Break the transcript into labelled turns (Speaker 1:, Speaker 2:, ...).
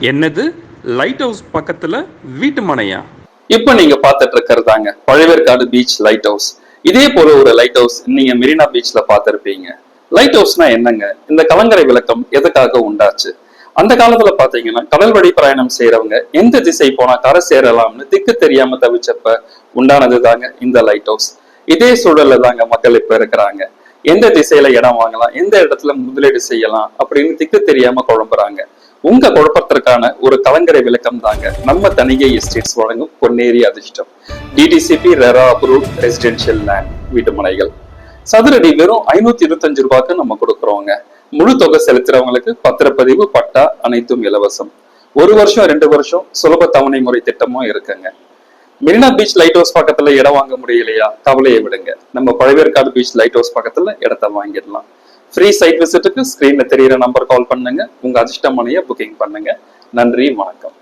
Speaker 1: என்னது, light house பக்கத்துல வீட்டு மனையா?
Speaker 2: இப்ப நீங்க பாத்துட்டு இருக்கிறதாங்க பழவேற்காடு பீச் லைட் ஹவுஸ். இதே போல ஒரு லைட் ஹவுஸ் நீங்க மெரினா பீச்ல பாத்திருப்பீங்க. லைட் ஹவுஸ்னா என்னங்க? இந்த கலங்கரை விளக்கம் எதுக்காக உண்டாச்சு? அந்த காலத்துல பாத்தீங்கன்னா கடல் வழி பிரயாணம் செய்யறவங்க எந்த திசை போனா கரை சேரலாம்னு திக்கு தெரியாம தவிச்சப்ப உண்டானது தாங்க இந்த லைட் ஹவுஸ். இதே சூழல்ல தாங்க மக்கள் இப்ப இருக்கிறாங்க. எந்த திசையில இடம் வாங்கலாம், எந்த இடத்துல முதலீடு செய்யலாம் அப்படின்னு திக்கு தெரியாம குழம்புறாங்க. உங்க குழப்பத்திற்கான ஒரு கலங்கரை விளக்கம் தாங்க நம்ம தனிகை எஸ்டேட்ஸ் வழங்கும் பொன்னேரி அதிர்ஷ்டம். DTCP RERA approved residential land வீட்டுமனைகள். சதுரடி வெறும் 525 ரூபாய்க்கு நம்ம கொடுக்குறோங்க. முழு தொகை செலுத்துறவங்களுக்கு பத்திரப்பதிவு, பட்டா அனைத்தும் இலவசம். 1 வருஷம் 2 வருஷம் சுலப தவணை முறை திட்டமும் இருக்குங்க. மெரினா பீச் லைட் ஹவுஸ் பக்கத்துல இடம் வாங்க முடியலையா? கவலையை விடுங்க, நம்ம பழவேற்காடு பீச் லைட் ஹவுஸ் பக்கத்துல இடத்த வாங்கிடலாம். ஃப்ரீ சைட் விசிட்டுக்கு ஸ்கிரீன்ல தெரியிற நம்பர் கால் பண்ணுங்க. உங்க அதிர்ஷ்ட மனையை புக்கிங் பண்ணுங்க. நன்றி, வணக்கம்.